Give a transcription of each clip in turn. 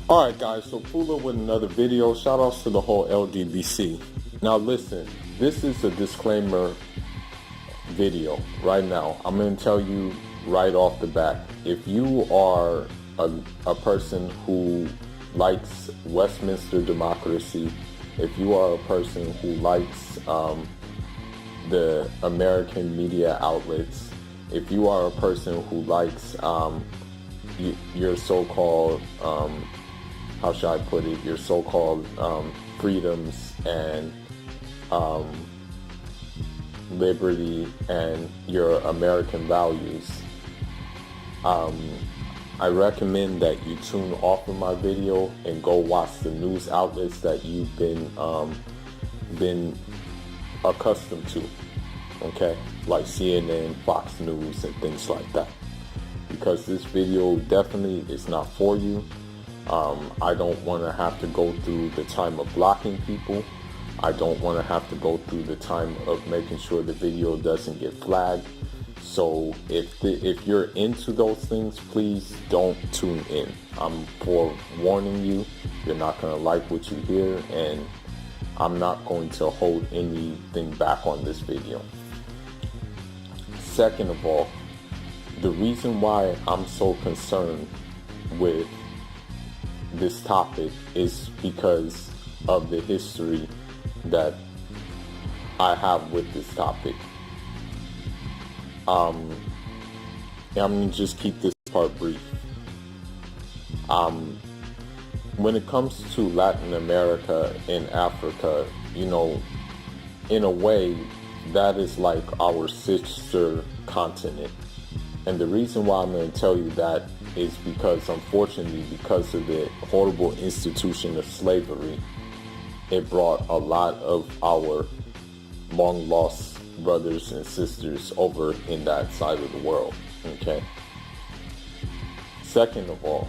Alright guys, so Fula with another video. Shout outs to the whole LGBC. Now listen, this is a disclaimer video right now. I'm going to tell you right off the bat. If you are a person who likes Westminster democracy, if you are a person who likes the American media outlets, if you are a person who likes your so-called how should I put it, your so-called freedoms and liberty and your American values, I recommend that you tune off of my video and go watch the news outlets that you've been accustomed to, okay? Like CNN, Fox News, and things like that. Because this video definitely is not for you. I don't want to have to go through the time of blocking people. I don't want to have to go through the time of making sure the video doesn't get flagged. So if you're into those things, please don't tune in. I'm forewarning you, you're not going to like what you hear, and I'm not going to hold anything back on this video. Second of all, the reason why I'm so concerned with this topic is because of the history that I have with this topic. I'm going to just keep this part brief. When it comes to Latin America and Africa, you know, in a way, that is like our sister continent. And the reason why I'm going to tell you that is because, unfortunately, because of the horrible institution of slavery, it brought a lot of our long lost brothers and sisters over in that side of the world, okay? Second of all,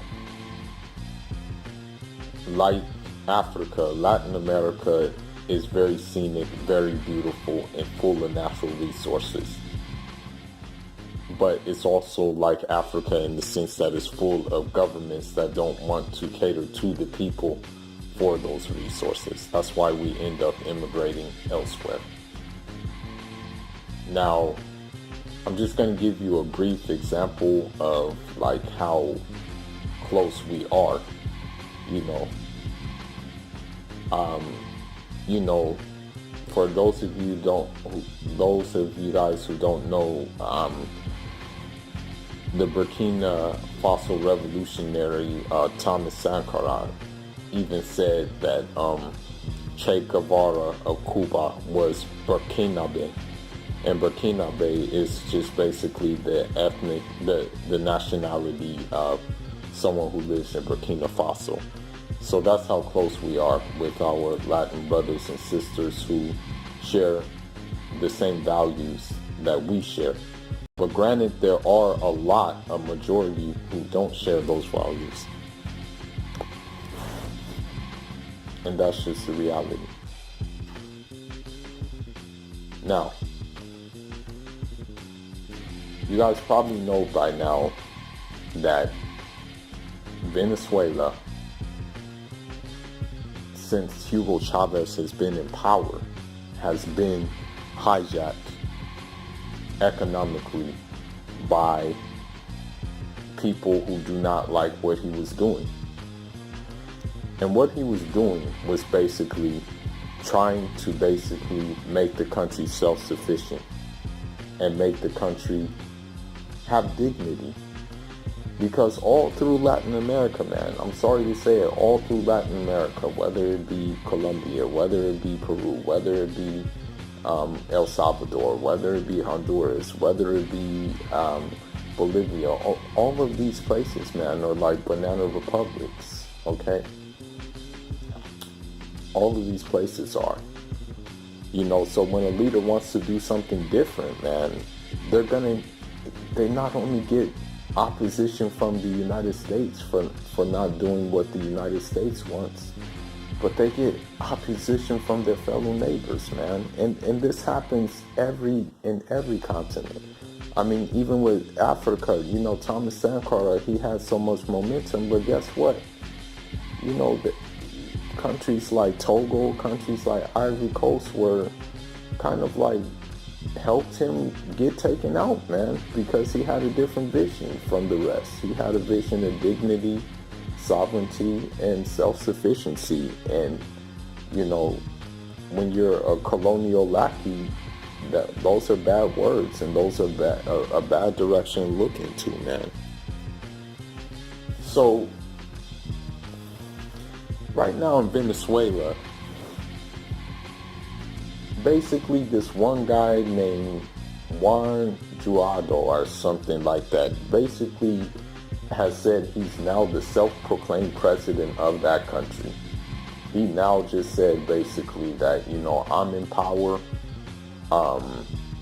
like Africa, Latin America is very scenic, very beautiful, and full of natural resources. But it's also like Africa in the sense that it's full of governments that don't want to cater to the people for those resources. That's why we end up immigrating elsewhere. Now, I'm just going to give you a brief example of like how close we are, for those of you guys who don't know, the Burkina Faso revolutionary Thomas Sankara even said that Che Guevara of Cuba was Burkinabe, and Burkinabe is just basically the nationality of someone who lives in Burkina Faso. So that's how close we are with our Latin brothers and sisters who share the same values that we share. But granted, there are a majority who don't share those values. And that's just the reality. Now, you guys probably know by now that Venezuela, since Hugo Chavez has been in power, has been hijacked economically by people who do not like what he was doing. And what he was doing was basically trying to make the country self-sufficient and make the country have dignity. Because all through Latin America, man, I'm sorry to say it, all through Latin America, whether it be Colombia, whether it be Peru, whether it be El Salvador, whether it be Honduras, whether it be Bolivia, all of these places, man, are like banana republics, okay? All of these places are. So when a leader wants to do something different, man, they not only get opposition from the United States for not doing what the United States wants, but they get opposition from their fellow neighbors, man. And this happens in every continent. I mean, even with Africa, Thomas Sankara, he had so much momentum, but guess what? you know, the countries like Togo, countries like Ivory Coast were kind of like helped him get taken out, man, because he had a different vision from the rest. He had a vision of dignity, sovereignty, and self-sufficiency. And, you know, when you're a colonial lackey, those are bad words, and those are a bad direction to look into, man. So, right now in Venezuela, basically this one guy named Juan Guaido or something like that basically has said he's now the self-proclaimed president of that country. He now just said basically that, you know, I'm in power.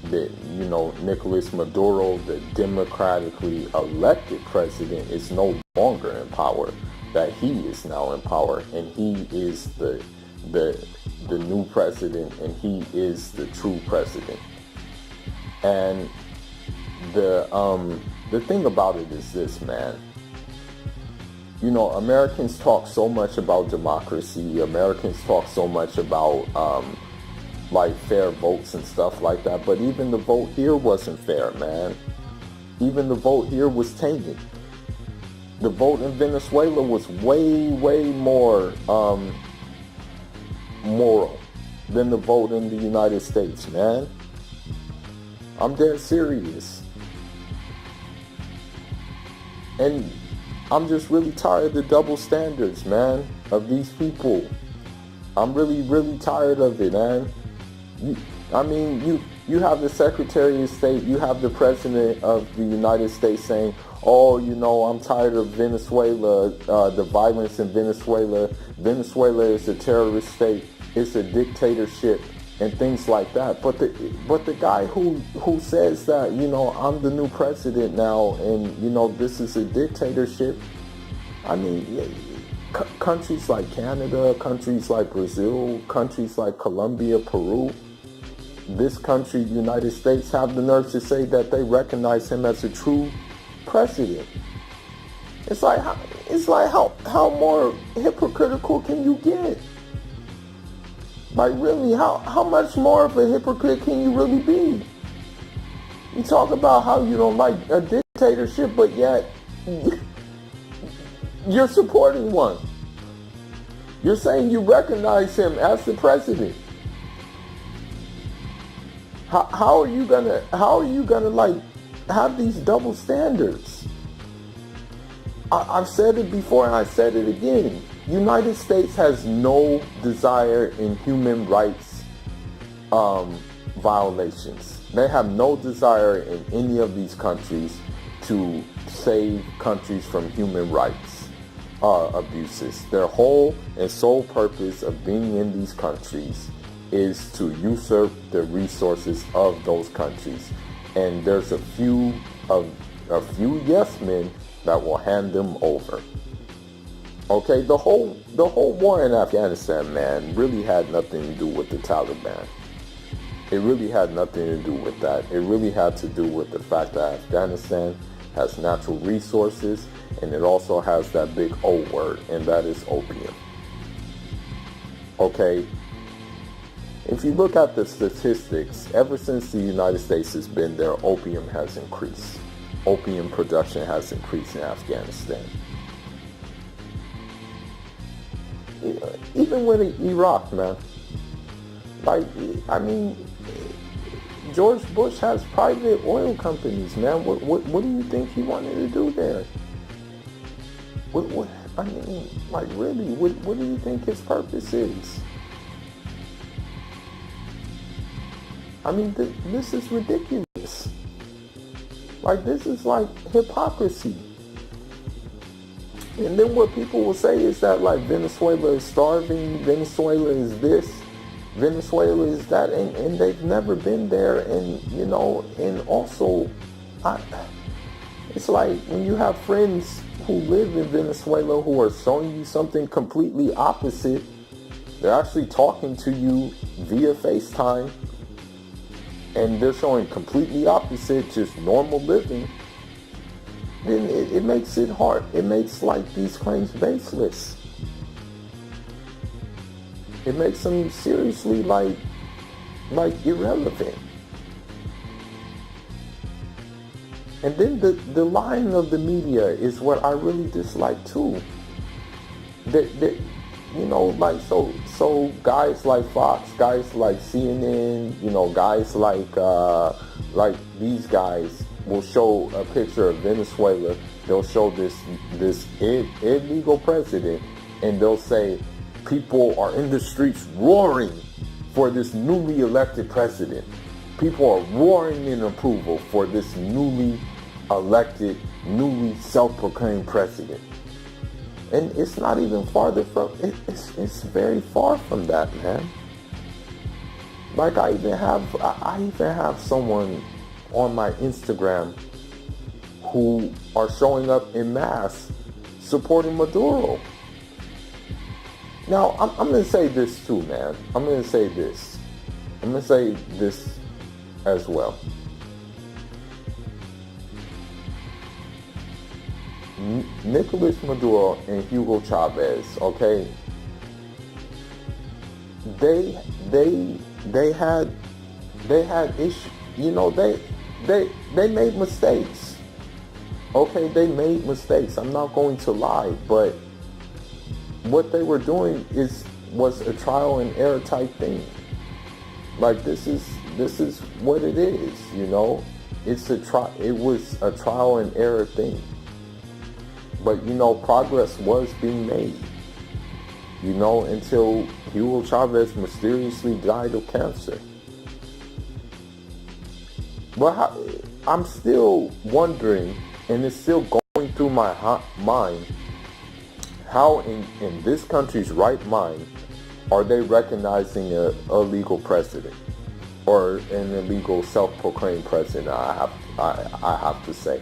That, you know, Nicolas Maduro, the democratically elected president, is no longer in power. That he is now in power, and he is the new president, and he is the true president. And the thing about it is this, man. You know, Americans talk so much about democracy. Americans talk so much about like fair votes and stuff like that. But even the vote here wasn't fair, man. Even the vote here was tainted. The vote in Venezuela was way more moral than the vote in the United States, man. I'm dead serious. And I'm just really tired of the double standards, man, of these people. I'm really tired of it, man. You have the Secretary of State, you have the President of the United States saying, oh, you know, I'm tired of Venezuela, the violence in Venezuela. Venezuela is a terrorist state. It's a dictatorship and things like that. But the guy who says that, you know, I'm the new president now and, you know, this is a dictatorship. I mean, countries like Canada, countries like Brazil, countries like Colombia, Peru, this country, the United States, have the nerve to say that they recognize him as a true president. It's like how more hypocritical can you get? Like, really, how much more of a hypocrite can you really be? You talk about how you don't like a dictatorship, but yet you're supporting one. You're saying you recognize him as the president. How are you gonna like have these double standards? I've said it before and I said it again. United States has no desire in human rights violations. They have no desire in any of these countries to save countries from human rights abuses. Their whole and sole purpose of being in these countries is to usurp the resources of those countries. And there's a few yes men that will hand them over. Okay, the whole war in Afghanistan, man, really had nothing to do with the Taliban. It really had nothing to do with that. It really had to do with the fact that Afghanistan has natural resources, and it also has that big O word, and that is opium. Okay, if you look at the statistics, ever since the United States has been there, opium has increased. Opium production has increased in Afghanistan. Even with Iraq, man. Like, I mean, George Bush has private oil companies, man. What do you think he wanted to do there? I mean, like, really, what do you think his purpose is? I mean, this is ridiculous. Like, this is like hypocrisy. And then what people will say is that, like, Venezuela is starving, Venezuela is this, Venezuela is that, and they've never been there. And, you know, and also, it's like when you have friends who live in Venezuela who are showing you something completely opposite, they're actually talking to you via FaceTime, and they're showing completely opposite, just normal living, then it makes it hard. It makes, like, these claims baseless. It makes them seriously like irrelevant. And then the lying of the media is what I really dislike too. That you know, like so guys like Fox, guys like CNN, you know, guys like these guys will show a picture of Venezuela. They'll show this illegal president, and they'll say people are in the streets roaring for this newly elected president. People are roaring in approval for this newly elected, newly self-proclaimed president. And it's not even farther from it's very far from that, man. Like I even have someone on my Instagram who are showing up in mass supporting Maduro. Now I'm gonna say this too, man. I'm gonna say this as well. Nicolas Maduro and Hugo Chavez, okay, they had issues. You know, they made mistakes. Okay, they made mistakes. I'm not going to lie, but what they were doing was a trial and error type thing. Like this is what it is. You know, it was a trial and error thing. But, you know, progress was being made, you know, until Hugo Chavez mysteriously died of cancer. But I'm still wondering, and it's still going through my mind, how in this country's right mind are they recognizing a illegal president or an illegal self-proclaimed president, I have to say.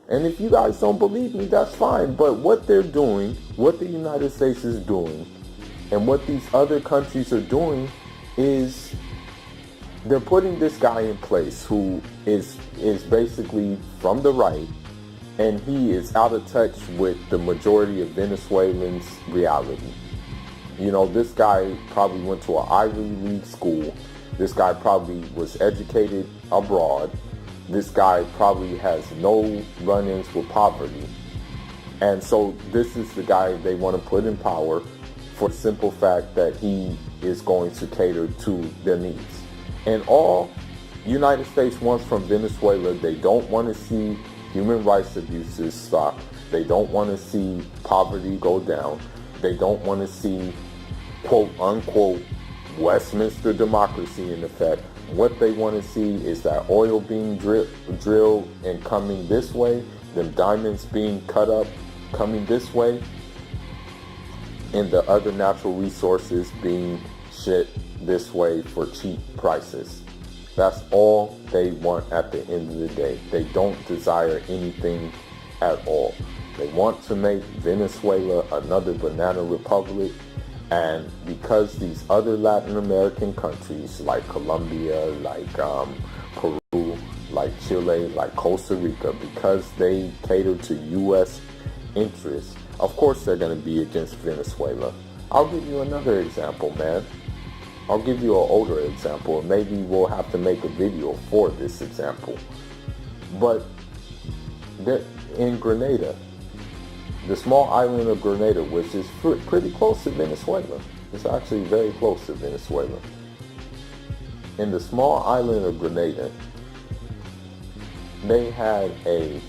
And if you guys don't believe me, that's fine. But what they're doing, what the United States is doing, and what these other countries are doing is they're putting this guy in place who is basically from the right, and he is out of touch with the majority of Venezuelans' reality. You know, this guy probably went to an Ivy League school. This guy probably was educated abroad. This guy probably has no run-ins with poverty. And so this is the guy they want to put in power for the simple fact that he is going to cater to their needs. And all United States wants from Venezuela, they don't want to see human rights abuses stop. They don't want to see poverty go down. They don't want to see, quote unquote, Westminster democracy in effect. What they want to see is that oil being drilled and coming this way, them diamonds being cut up coming this way, and the other natural resources being shipped this way for cheap prices. That's all they want at the end of the day. They don't desire anything at all. They want to make Venezuela another banana republic. And because these other Latin American countries like Colombia, like Peru, like Chile, like Costa Rica, because they cater to U.S. interests, of course they're going to be against Venezuela. I'll give you another example, man. I'll give you an older example. Maybe we'll have to make a video for this example. But in Grenada, the small island of Grenada, which is pretty close to Venezuela. It's actually very close to Venezuela. In the small island of Grenada, they had a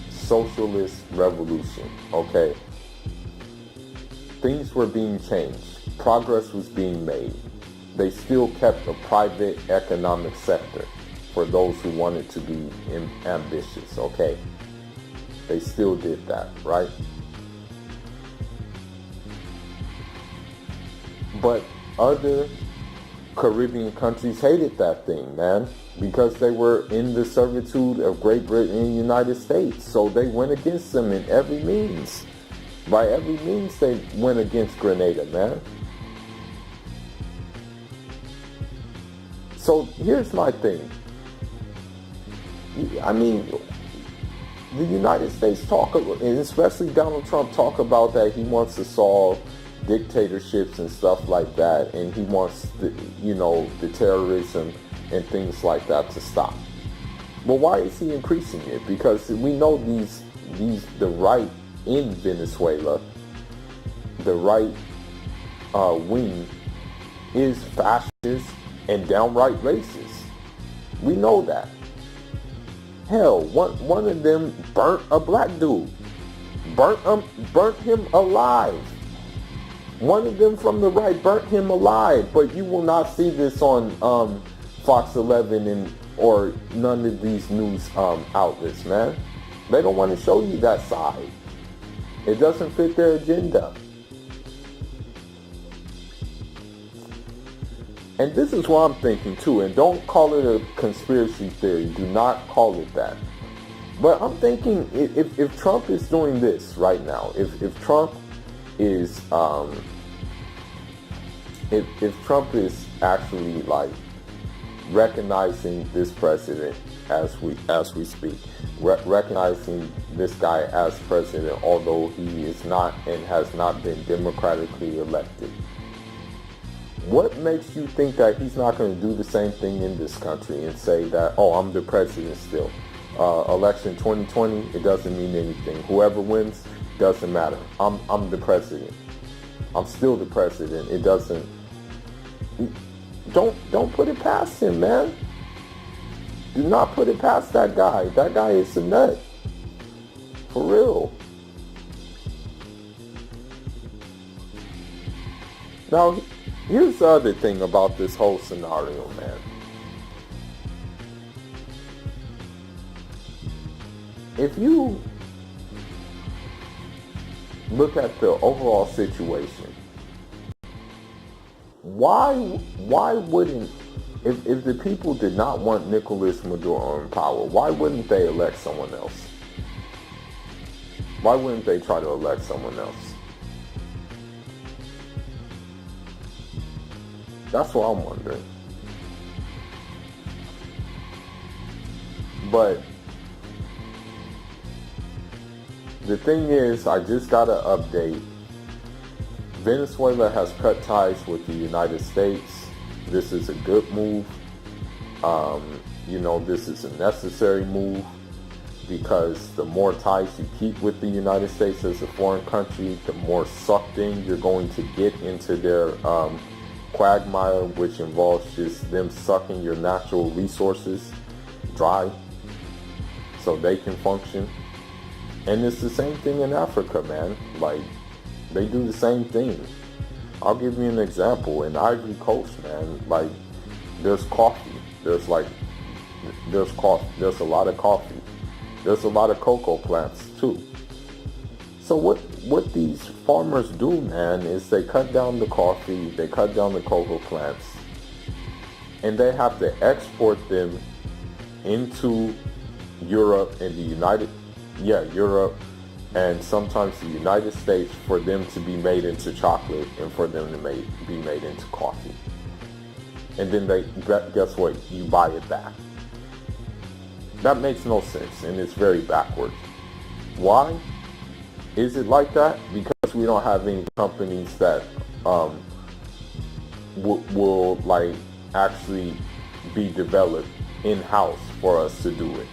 socialist revolution, okay? Things were being changed. Progress was being made. They still kept a private economic sector for those who wanted to be ambitious, okay? They still did that, right? But other Caribbean countries hated that thing, man, because they were in the servitude of Great Britain and the United States. So they went against them in every means. By every means, they went against Grenada, man. So here's my thing. I mean, the United States talk, and especially Donald Trump, talk about that he wants to solve dictatorships and stuff like that, and he wants the terrorism and things like that to stop. But why is he increasing it? Because we know the right in Venezuela, the right wing, is fascist and downright racist. We know that. Hell, one of them burnt a black dude, burnt him alive. One of them from the right burnt him alive. But you will not see this on Fox 11 or none of these news outlets, man. They don't want to show you that side. It doesn't fit their agenda. And this is what I'm thinking too, and don't call it a conspiracy theory. Do not call it that. But I'm thinking if Trump is doing this right now, if Trump is if Trump is actually like recognizing this president as we speak, recognizing this guy as president, although he is not and has not been democratically elected. What makes you think that he's not going to do the same thing in this country and say that, oh, I'm the president still? Election 2020, it doesn't mean anything. Whoever wins, doesn't matter. I'm the president. I'm still the president. It doesn't. Don't put it past him, man. Do not put it past that guy. That guy is a nut. For real. Now, here's the other thing about this whole scenario, man. If you look at the overall situation, why wouldn't, if the people did not want Nicolas Maduro in power, why wouldn't they elect someone else? Why wouldn't they try to elect someone else? That's what I'm wondering. But the thing is, I just got an update. Venezuela has cut ties with the United States. This is a good move. This is a necessary move, because the more ties you keep with the United States as a foreign country, the more sucked in you're going to get into their quagmire, which involves just them sucking your natural resources dry so they can function. And it's the same thing in Africa, man. Like, they do the same thing. I'll give you an example. In Ivory Coast, man, like, there's coffee. There's coffee. There's a lot of coffee. There's a lot of cocoa plants too. So what these farmers do, man, is they cut down the coffee, they cut down the cocoa plants, and they have to export them into Europe and Europe, and sometimes the United States, for them to be made into chocolate and for them to be made into coffee. And then guess what? You buy it back. That makes no sense, and it's very backwards. Why is it like that? Because we don't have any companies that will like actually be developed in-house for us to do it.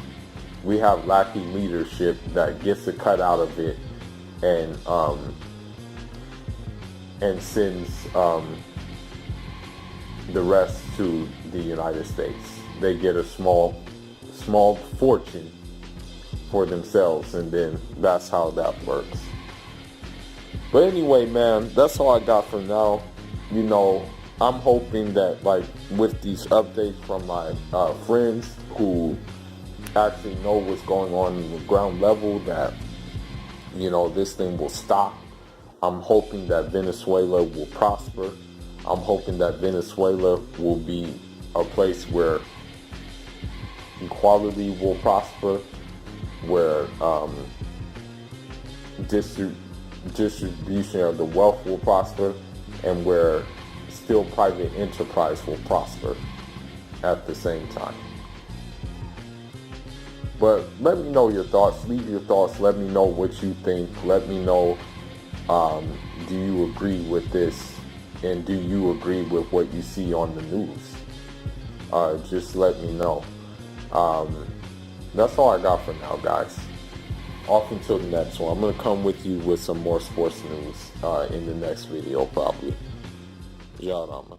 We have lacking leadership that gets a cut out of it and sends the rest to the United States. They get a small fortune for themselves, and then that's how that works. But anyway, man, that's all I got for now. I'm hoping that, like, with these updates from my friends who actually know what's going on the ground level, that this thing will stop. I'm hoping that Venezuela will prosper. I'm hoping that Venezuela will be a place where equality will prosper, where distribution of the wealth will prosper, and where still private enterprise will prosper at the same time. But let me know your thoughts. Leave your thoughts. Let me know what you think. Let me know, do you agree with this? And do you agree with what you see on the news? Just let me know. That's all I got for now, guys. Off until the next one. I'm going to come with you with some more sports news in the next video, probably. Jarama.